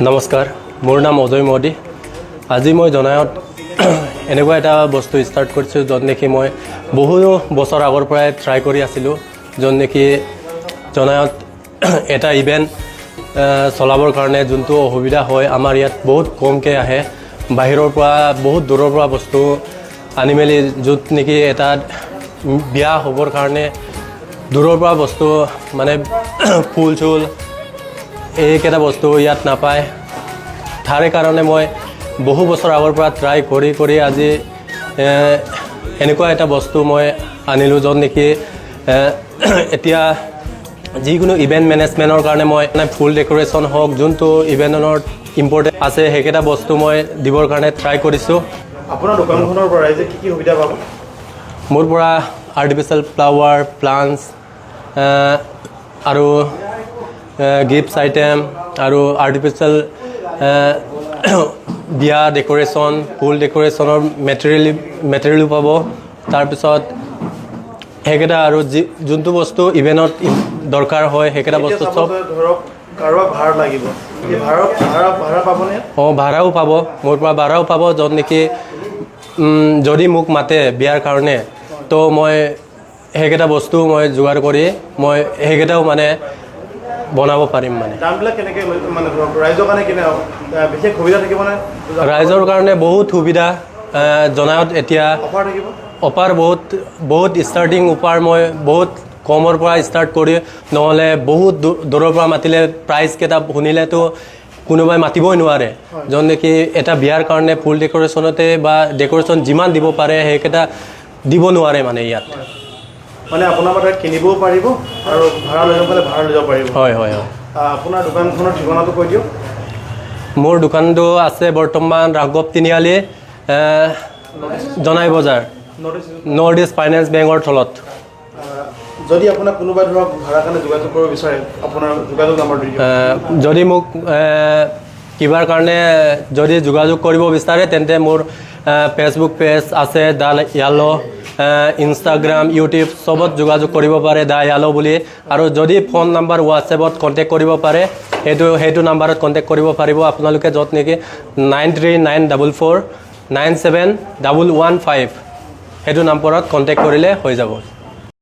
নমস্কাৰ, মোৰ নাম অজয় মোদী। আজি মই জনায়ত এনেকুৱা এটা বস্তু ষ্টাৰ্ট কৰিছোঁ য'ত নেকি মই বহু বছৰ আগৰ পৰাই ট্ৰাই কৰি আছিলোঁ, য'ত নেকি জনায়ত এটা ইভেণ্ট চলাবৰ কাৰণে যোনটো অসুবিধা হয় আমাৰ ইয়াত বহুত কমকৈ আহে। বাহিৰৰ পৰা বহুত দূৰৰ পৰা বস্তু আনি মেলি য'ত নেকি এটা বিয়া হ'বৰ কাৰণে দূৰৰ পৰা বস্তু মানে ফুল চুল এইকেইটা বস্তু ইয়াত নাপায়। তাৰে কাৰণে মই বহু বছৰ আগৰ পৰা ট্ৰাই কৰি আজি এনেকুৱা এটা বস্তু মই আনিলোঁ য'ত নেকি এতিয়া যিকোনো ইভেণ্ট মেনেজমেণ্টৰ কাৰণে মই ফুল ডেক'ৰেশ্যন হওক যোনটো ইভেণ্টৰ ইম্পৰ্টেণ্ট আছে সেইকেইটা বস্তু মই দিবৰ কাৰণে ট্ৰাই কৰিছোঁ। আপোনাৰ দোকানখনৰ পৰা ৰাইজে কি সুবিধা পাব? মোৰ পৰা আৰ্টিফিচিয়েল ফ্লাৱাৰ প্লাণ্টছ আৰু গিফ্টছ আইটেম আৰু আৰ্টিফিচিয়েল বিয়া ডেক'ৰেশ্যন ফুল ডেক'ৰেশ্যনৰ মেটেৰিয়েলো পাব। তাৰপিছত সেইকেইটা আৰু যোনটো বস্তু ইভেণ্টত দৰকাৰ হয় সেইকেইটা বস্তু চব। ধৰক কাৰোবাক ভাড়া লাগিব, ভাড়া পাবনে? ভাড়াও পাব, মোৰ পৰা ভাড়াও পাব। য'ত নেকি যদি মোক মাতে বিয়াৰ কাৰণে তো মই সেইকেইটা বস্তু মই যোগাৰ কৰি মই সেইকেইটাও মানে বনাব পাৰিম। মানে দামবিলাক কেনেকৈ মানে ধৰক ৰাইজৰ কাৰণে কেনে বিশেষ সুবিধা থাকিবনে? ৰাইজৰ কাৰণে বহুত সুবিধা জনায়ত এতিয়া অফাৰ থাকিব, অফাৰ বহুত ষ্টাৰ্টিং অফাৰ মই বহুত কমৰ পৰা ষ্টাৰ্ট কৰি নহ'লে বহুত দূৰৰ পৰা মাতিলে প্ৰাইচকেইটা শুনিলেতো কোনোবাই মাতিবই নোৱাৰে। য'ত নেকি এটা বিয়াৰ কাৰণে ফুল ডেক'ৰেশ্যনতে বা ডেক'ৰেশ্যন যিমান দিব পাৰে সেইকেইটা দিব নোৱাৰে মানে ইয়াত। মানে আপোনাৰ পৰা কিনিবও পাৰিব আৰু ভাড়া লৈ যাব পাৰিব। হয় হয় হয়। আপোনাৰ দোকানখনৰ ঠিকনাটো কৈ দিয়ক। মোৰ দোকানটো আছে বৰ্তমান ৰাঘৱ তিনিআলি জনাই বজাৰ নৰ্থ ইষ্ট ফাইনেন্স বেংকৰ তলত। যদি আপোনাক কোনোবাই ধৰক ভাড়াৰ কাৰণে যোগাযোগ কৰিব বিচাৰে আপোনাৰ যোগাযোগ নম্বৰটো দিয়ক। যদি মোক কিবাৰ কাৰণে যদি যোগাযোগ কৰিব বিচাৰে তেন্তে মোৰ ফেচবুক পেজ আছে দ্য য়ালো, ইনষ্টাগ্ৰাম ইউটিউব চবত যোগাযোগ কৰিব পাৰে দ্য য়ালো বুলি। আৰু যদি ফোন নাম্বাৰ হোৱাটছএপত কণ্টেক্ট কৰিব পাৰে সেইটো নাম্বাৰত কণ্টেক্ট কৰিব পাৰিব আপোনালোকে, য'ত নেকি 9394497115 সেইটো নাম্বাৰত কণ্টেক্ট কৰিলে হৈ যাব।